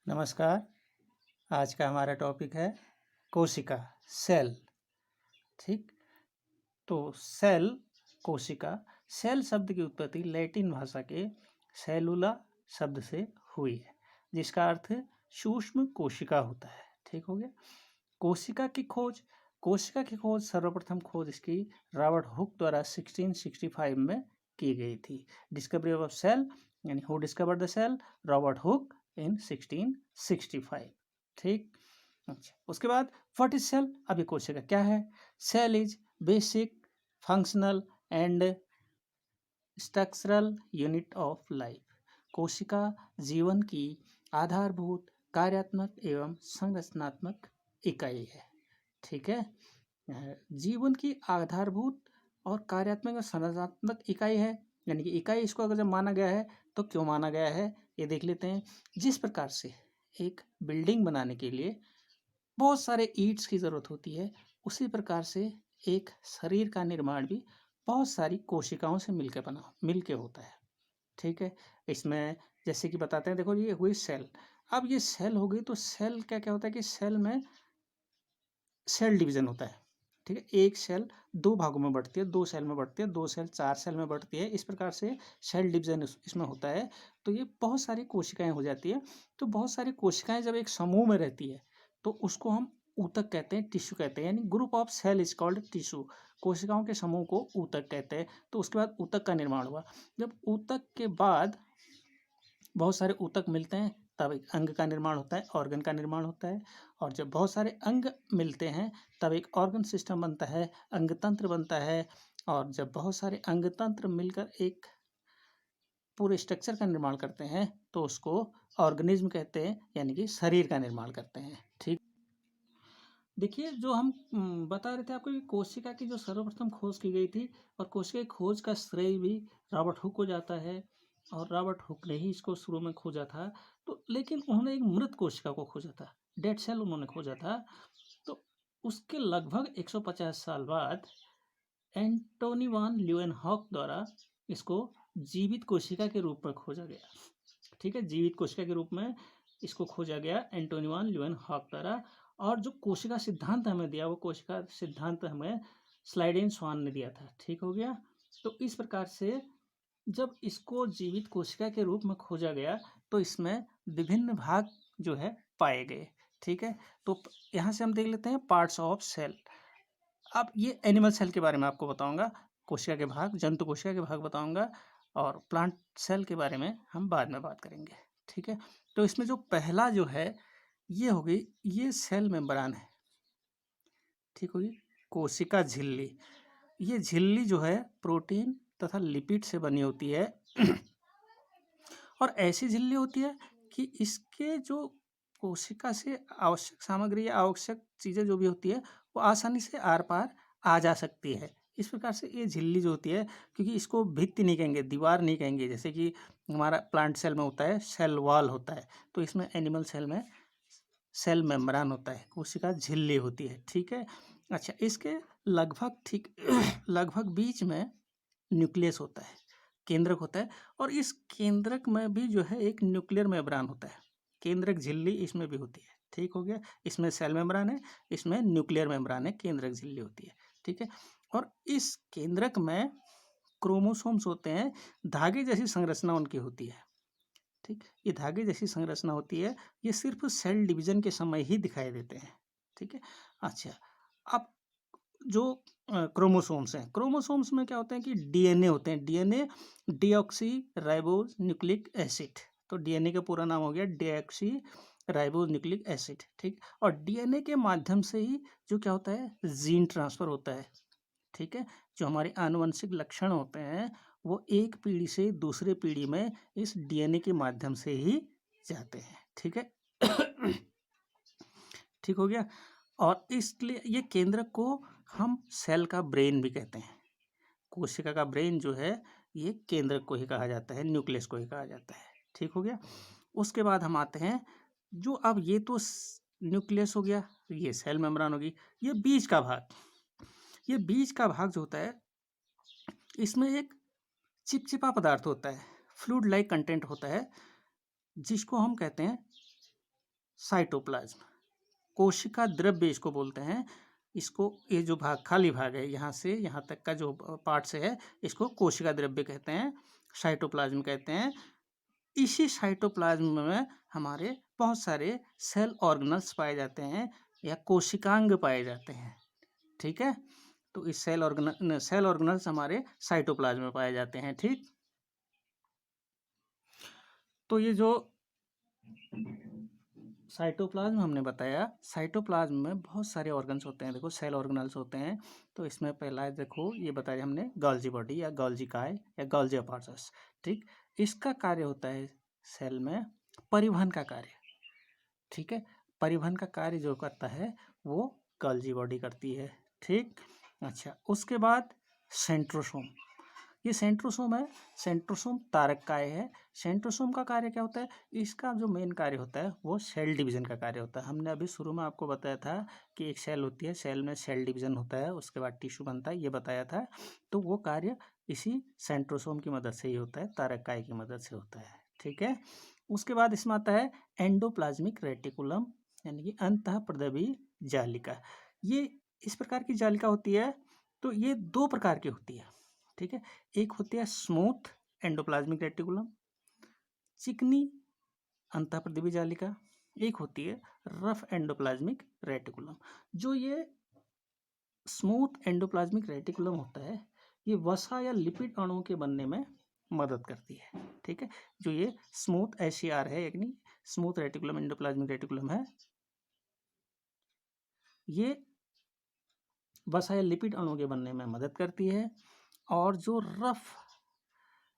नमस्कार। आज का हमारा टॉपिक है कोशिका, सेल। ठीक, तो सेल, कोशिका। सेल शब्द की उत्पत्ति लैटिन भाषा के सेलुला शब्द से हुई है, जिसका अर्थ सूक्ष्म कोशिका होता है। ठीक हो गया। कोशिका की खोज सर्वप्रथम खोज इसकी रॉबर्ट हुक द्वारा 1665 में की गई थी। डिस्कवरी ऑफ सेल, यानी who discovered the cell, Robert Hooke in 1665। ठीक। अच्छा, उसके बाद व्हाट इज सेल? अब ये कोशिका क्या है? Cell is basic functional and structural unit of life. कोशिका जीवन की आधारभूत कार्यात्मक एवं संरचनात्मक इकाई है। ठीक है। जीवन की आधारभूत और कार्यात्मक और संरचनात्मक इकाई है, यानी कि इकाई इसको अगर जब माना गया है तो क्यों माना गया है ये देख लेते हैं। जिस प्रकार से एक बिल्डिंग बनाने के लिए बहुत सारे ईंट्स की ज़रूरत होती है, उसी प्रकार से एक शरीर का निर्माण भी बहुत सारी कोशिकाओं से मिलके होता है। ठीक है। इसमें जैसे कि बताते हैं, देखो ये हुई सेल। अब ये सेल हो गई तो सेल क्या क्या होता है कि सेल में सेल डिवीजन होता है। ठीक है। एक सेल दो भागों में बढ़ती है, दो सेल में बढ़ती है, दो सेल चार सेल में बढ़ती है। इस प्रकार से सेल डिवीजन इसमें होता है। तो ये बहुत सारी कोशिकाएं हो जाती है। तो बहुत सारी कोशिकाएं जब एक समूह में रहती है तो उसको हम ऊतक कहते हैं, टिश्यू कहते हैं, यानी group of cell is called tissue. कोशिकाओं के समूह को ऊतक कहते हैं। तो उसके बाद ऊतक का निर्माण हुआ। जब ऊतक के बाद बहुत सारे ऊतक मिलते हैं तब एक अंग का निर्माण होता है, ऑर्गन का निर्माण होता है। और जब बहुत सारे अंग मिलते हैं तब एक ऑर्गन सिस्टम बनता है, अंग तंत्र बनता है। और जब बहुत सारे अंग तंत्र मिलकर एक पूरे स्ट्रक्चर का निर्माण करते हैं तो उसको ऑर्गेनिज्म कहते हैं, यानी कि शरीर का निर्माण करते हैं। ठीक। देखिए, जो हम बता रहे थे आपको कि कोशिका की जो सर्वप्रथम खोज की गई थी, और कोशिका की खोज का श्रेय भी रॉबर्ट हुक को जाता है। और रॉबर्ट हुक ने ही इसको शुरू में खोजा था। तो लेकिन उन्होंने एक मृत कोशिका को खोजा था, डेड सेल उन्होंने खोजा था। तो उसके लगभग 150 साल बाद एंटोनी वान ल्यूएनहॉक द्वारा इसको जीवित कोशिका के रूप में खोजा गया। ठीक है, जीवित कोशिका के रूप में इसको खोजा गया एंटोनी वान ल्यूएनहॉक द्वारा। और जो कोशिका सिद्धांत हमें दिया, वो कोशिका सिद्धांत हमें स्लाइडेन स्वान ने दिया था। ठीक हो गया। तो इस प्रकार से जब इसको जीवित कोशिका के रूप में खोजा गया तो इसमें विभिन्न भाग जो है पाए गए। ठीक है। तो यहाँ से हम देख लेते हैं पार्ट्स ऑफ सेल। अब ये एनिमल सेल के बारे में आपको बताऊंगा, कोशिका के भाग, जंतु कोशिका के भाग बताऊंगा। और प्लांट सेल के बारे में हम बाद में बात करेंगे। ठीक है। तो इसमें जो पहला जो है ये हो गई, ये सेल मेम्ब्रेन है। ठीक होगी। कोशिका झिल्ली, ये झिल्ली जो है प्रोटीन तथा लिपिड से बनी होती है। और ऐसी झिल्ली होती है कि इसके जो कोशिका से आवश्यक सामग्री या आवश्यक चीज़ें जो भी होती है वो आसानी से आर पार आ जा सकती है। इस प्रकार से ये झिल्ली जो होती है, क्योंकि इसको भित्ति नहीं कहेंगे, दीवार नहीं कहेंगे, जैसे कि हमारा प्लांट सेल में होता है सेल वॉल होता है, तो इसमें एनिमल सेल में सेल मेम्ब्रेन होता है, कोशिका झिल्ली होती है। ठीक है। अच्छा, इसके लगभग ठीक लगभग बीच में न्यूक्लियस होता है, केंद्रक होता है। और इस केंद्रक में भी जो है एक न्यूक्लियर मेम्ब्रेन होता है, केंद्रक झिल्ली इसमें भी होती है। ठीक हो गया। इसमें सेल मेम्ब्रेन है, इसमें न्यूक्लियर मेम्ब्रेन है, केंद्रक झिल्ली होती है। ठीक है। और इस केंद्रक में क्रोमोसोम्स होते हैं, धागे जैसी संरचना उनकी होती है। ठीक, ये धागे जैसी संरचना होती है, ये सिर्फ सेल डिवीजन के समय ही दिखाई देते हैं। ठीक है। अच्छा, अब जो क्रोमोसोम्स हैं, क्रोमोसोम्स में क्या होते हैं कि डीएनए होते हैं। DNA deoxy ribose nucleic acid. तो डीएनए का पूरा नाम हो गया डीऑक्सी राइबोज न्यूक्लिक एसिड। ठीक। और डीएनए के माध्यम से ही जो क्या होता है, जीन ट्रांसफर होता है। ठीक है। जो हमारे आनुवंशिक लक्षण होते हैं वो एक पीढ़ी से दूसरे पीढ़ी में इस डीएनए के माध्यम से ही जाते हैं। ठीक है। ठीक हो गया। और इसलिए ये केंद्रक को हम सेल का ब्रेन भी कहते हैं। कोशिका का ब्रेन जो है ये केंद्रक को ही कहा जाता है, न्यूक्लियस को ही कहा जाता है। ठीक हो गया। उसके बाद हम आते हैं, जो अब ये तो न्यूक्लियस हो गया, ये सेल मेम्ब्रेन होगी। ये बीच का भाग, ये बीच का भाग जो होता है इसमें एक चिपचिपा पदार्थ होता है, फ्लूइड लाइक कंटेंट होता है, जिसको हम कहते हैं साइटोप्लाज्म, कोशिका द्रव्य इसको बोलते हैं। इसको, ये जो भाग खाली भाग है यहाँ से यहाँ तक का जो पार्ट से है, इसको कोशिका द्रव्य कहते हैं, साइटोप्लाज्म कहते हैं। इसी साइटोप्लाज्म में हमारे बहुत सारे सेल ऑर्गेनल्स पाए जाते हैं या कोशिकांग पाए जाते हैं। ठीक है, तो इस सेल ऑर्गेनल्स हमारे साइटोप्लाज्म में पाए जाते हैं। ठीक, तो ये जो साइटोप्लाज्म हमने बताया, साइटोप्लाज्म में बहुत सारे ऑर्गन्स होते हैं। देखो, सेल ऑर्गेनल्स होते हैं। तो इसमें पहला देखो, ये बताया हमने गोल्जी बॉडी या गोल्जी काय या गोल्जी अपार्टस। ठीक, इसका कार्य होता है सेल में परिवहन का कार्य। ठीक है, परिवहन का कार्य जो करता है वो गोल्जी बॉडी करती है। ठीक, अच्छा, उसके बाद सेंट्रोसोम, ये सेंट्रोसोम है। सेंट्रोसोम तारक काय है। सेंट्रोसोम का कार्य क्या होता है? इसका जो मेन कार्य होता है वो सेल डिवीजन का कार्य होता है। हमने अभी शुरू में आपको बताया था कि एक सेल होती है, सेल में सेल डिवीजन होता है, उसके बाद टिश्यू बनता है, ये बताया था। तो वो कार्य इसी सेंट्रोसोम की मदद से ही होता है, तारक काय की मदद से होता है। ठीक है, उसके बाद इसमें आता है एंडोप्लाज्मिक रेटिकुलम, यानी कि अंतःप्रद्रवी जालिका। ये इस प्रकार की जालिका होती है। तो ये दो प्रकार की होती है। ठीक है, एक होती है स्मूथ एंडोप्लाज्मिक रेटिकुलम, चिकनी अंतःप्रद्रवी जालिका। एक होती है रफ एंडोप्लाज्मिक रेटिकुलम। जो ये स्मूथ एंडोप्लाज्मिक रेटिकुलम होता है, ये वसा या लिपिड अणुओं के बनने में मदद करती है। ठीक है, जो ये स्मूथ SCR है, यानी स्मूथ रेटिकुलम एंडोप्लाज्मिक रेटिकुलम है, ये वसा या लिपिड अणुओं के बनने में मदद करती है। और जो रफ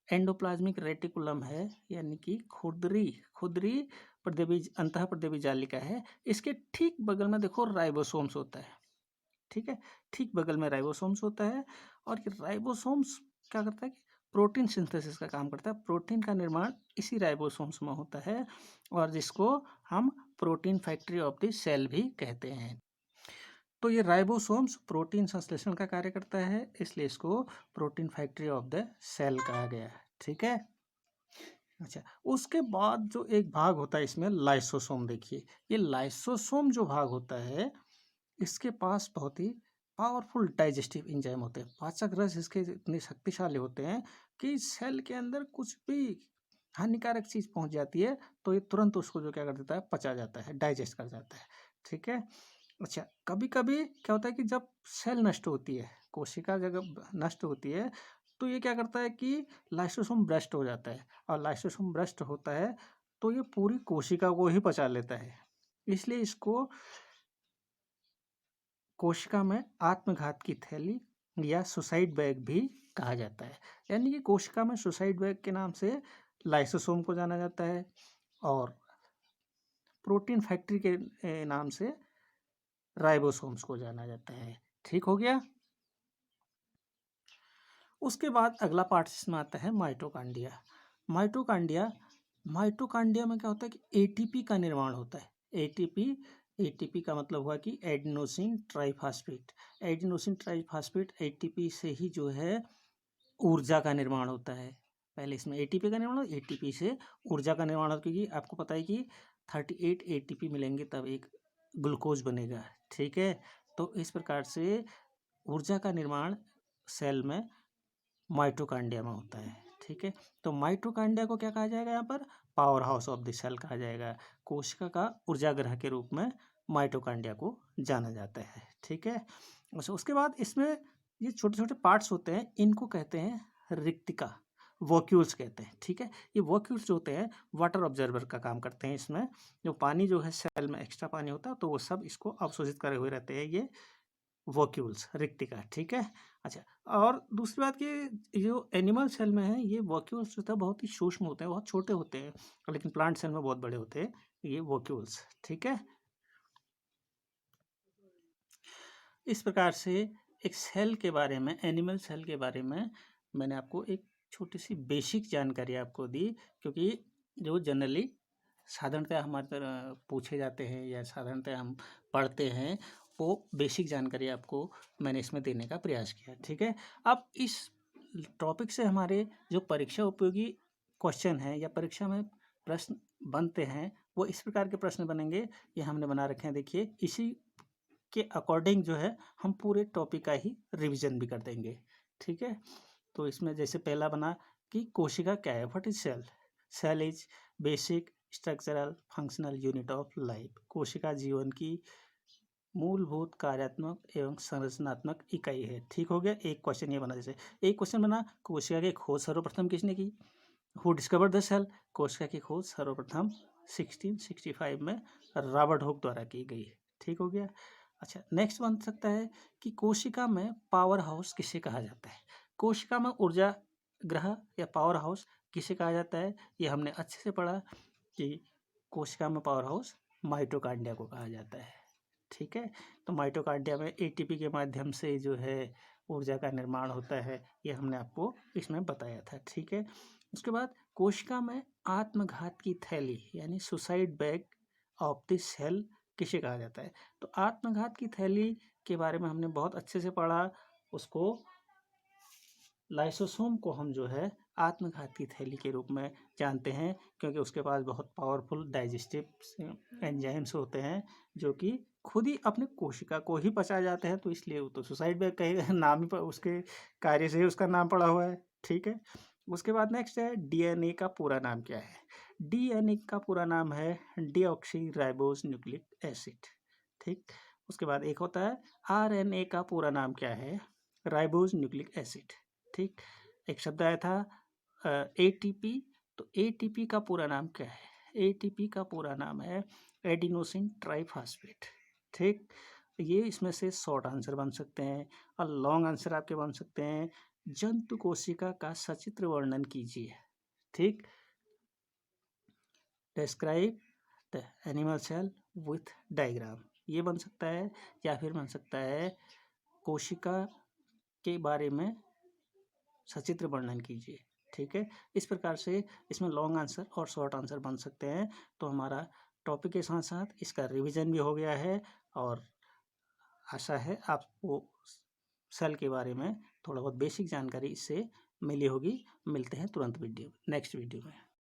एंडोप्लाज्मिक रेटिकुलम है, यानी कि खुरदरी खुरदरी प्रद्रवी अंतःप्रद्रवी जालिका है, इसके ठीक बगल में देखो राइबोसोम्स होता है। ठीक है, ठीक बगल में राइबोसोम्स होता है। और ये राइबोसोम्स क्या करता है कि प्रोटीन सिंथेसिस का काम करता है। प्रोटीन का निर्माण इसी राइबोसोम्स में होता है, और जिसको हम protein factory of the cell भी कहते हैं। तो ये राइबोसोम्स प्रोटीन संश्लेषण का कार्य करता है, इसलिए इसको protein factory of the cell कहा गया है। ठीक है, अच्छा, उसके बाद जो एक भाग होता है इसमें लाइसोसोम। देखिए, ये लाइसोसोम जो भाग होता है, इसके पास बहुत ही पावरफुल डाइजेस्टिव एंजाइम होते हैं। पाचक रस इसके इतने शक्तिशाली होते हैं कि सेल के अंदर कुछ भी हानिकारक चीज पहुंच जाती है तो ये तुरंत उसको जो क्या कर देता है, पचा जाता है, डाइजेस्ट कर जाता है। ठीक है, अच्छा, कभी कभी क्या होता है कि जब सेल नष्ट होती है, कोशिका जब नष्ट होती है, तो ये क्या करता है कि लाइसोसोम भ्रष्ट हो जाता है। और लाइसोसोम भ्रष्ट होता है तो ये पूरी कोशिका को ही पचा लेता है। इसलिए इसको कोशिका में आत्मघात की थैली या सुसाइड बैग भी कहा जाता है। यानी कि कोशिका में सुसाइड बैग के नाम से लाइसोसोम को जाना जाता है, और प्रोटीन फैक्ट्री के नाम से राइबोसोम्स को जाना जाता है। ठीक हो गया। उसके बाद अगला पार्ट इसमें आता है माइटोकांड्रिया। माइटोकांड्रिया माइटोकांड्रिया में क्या होता है कि एटीपी का निर्माण होता है। एटीपी का मतलब हुआ कि adenosine triphosphate. Adenosine triphosphate ATP से ही जो है ऊर्जा का निर्माण होता है। पहले इसमें एटीपी का निर्माण, एटीपी से ऊर्जा का निर्माण होता है, क्योंकि आपको पता है कि 38 एटीपी मिलेंगे तब एक ग्लूकोज बनेगा। ठीक है, तो इस प्रकार से ऊर्जा का निर्माण सेल में माइटोकांड्रिया में होता है। ठीक है, तो माइटोकांड्रिया को क्या कहा जाएगा? यहाँ पर powerhouse of the cell कहा जाएगा। कोशिका का ऊर्जागृह के रूप में माइटोकांड्रिया को जाना जाता है। ठीक है, अच्छा, उसके बाद इसमें ये छोटे छोटे पार्ट्स होते हैं, इनको कहते हैं रिक्तिका, वॉक्यूल्स कहते हैं। ठीक है, ये वॉक्यूल्स जो होते हैं वाटर ऑब्जर्वर का काम करते हैं। इसमें जो पानी जो है सेल में एक्स्ट्रा पानी होता है तो वो सब इसको अवशोषित करे हुए रहते हैं, ये वॉक्यूल्स, रिक्तिका। ठीक है, अच्छा, और दूसरी बात कि जो एनिमल सेल में है ये वॉक्यूल्स जो था बहुत ही सूक्ष्म होते हैं, बहुत छोटे होते हैं, लेकिन प्लांट सेल में बहुत बड़े होते हैं ये वॉक्यूल्स। ठीक है, इस प्रकार से एक सेल के बारे में, एनिमल सेल के बारे में मैंने आपको एक छोटी सी बेसिक जानकारी आपको दी, क्योंकि जो जनरली साधारणतः हमारे तरह पूछे जाते हैं या साधारणतः हम पढ़ते हैं, वो बेसिक जानकारी आपको मैंने इसमें देने का प्रयास किया। ठीक है, अब इस टॉपिक से हमारे जो परीक्षा उपयोगी क्वेश्चन हैं या परीक्षा में प्रश्न बनते हैं वो इस प्रकार के प्रश्न बनेंगे, ये हमने बना रखे हैं देखिए। इसी के अकॉर्डिंग जो है हम पूरे टॉपिक का ही रिवीजन भी कर देंगे, ठीक है। तो इसमें जैसे पहला बना कि कोशिका क्या है, what is cell. Cell is basic structural functional unit of life. कोशिका जीवन की मूलभूत कार्यात्मक एवं संरचनात्मक इकाई है, ठीक हो गया। एक क्वेश्चन ये बना, जैसे एक क्वेश्चन बना कोशिका की खोज सर्वप्रथम किसने की, हु डिस्कवर्ड द सेल। कोशिका की खोज सर्वप्रथम 1665 में रॉबर्ट हुक द्वारा की गई, ठीक हो गया। अच्छा, नेक्स्ट बन सकता है कि कोशिका में पावर हाउस किसे कहा जाता है। कोशिका में ऊर्जा ग्रह या पावर हाउस किसे कहा जाता है, ये हमने अच्छे से पढ़ा कि कोशिका में पावर हाउस माइटोकांड्रिया को कहा जाता है, ठीक है। तो माइटोकांड्रिया में एटीपी के माध्यम से जो है ऊर्जा का निर्माण होता है, ये हमने आपको इसमें बताया था, ठीक है। उसके बाद कोशिका में आत्मघात की थैली यानी suicide bag of the cell किसे कहा जाता है। तो आत्मघात की थैली के बारे में हमने बहुत अच्छे से पढ़ा, उसको लाइसोसोम को हम जो है आत्मघात की थैली के रूप में जानते हैं, क्योंकि उसके पास बहुत पावरफुल डाइजेस्टिव एंजाइम्स होते हैं जो कि खुद ही अपने कोशिका को ही पचा जाते हैं, तो इसलिए वो तो सुसाइड बैग कहेगा, नाम ही पर उसके कार्य से ही उसका नाम पड़ा हुआ है, ठीक है। उसके बाद नेक्स्ट है डीएनए का पूरा नाम क्या है। डीएनए का पूरा नाम है डीऑक्सी राइबोस न्यूक्लिक एसिड, ठीक। उसके बाद एक होता है आरएनए का पूरा नाम क्या है, राइबोस न्यूक्लिक एसिड, ठीक। एक शब्द आया था एटीपी, तो एटीपी का पूरा नाम क्या है, एटीपी का पूरा नाम है एडिनोसिन ट्राइफॉस्फेट, ठीक। ये इसमें से शॉर्ट आंसर बन सकते हैं, और लॉन्ग आंसर आपके बन सकते हैं जंतु कोशिका का सचित्र वर्णन कीजिए, ठीक। Describe the animal cell with diagram, ये बन सकता है, या फिर बन सकता है कोशिका के बारे में सचित्र वर्णन कीजिए, ठीक है। इस प्रकार से इसमें लॉन्ग आंसर और शॉर्ट आंसर बन सकते हैं। तो हमारा टॉपिक के साथ साथ इसका रिवीजन भी हो गया है, और आशा है आपको सेल के बारे में थोड़ा बहुत बेसिक जानकारी इससे मिली होगी। मिलते हैं तुरंत नेक्स्ट वीडियो में।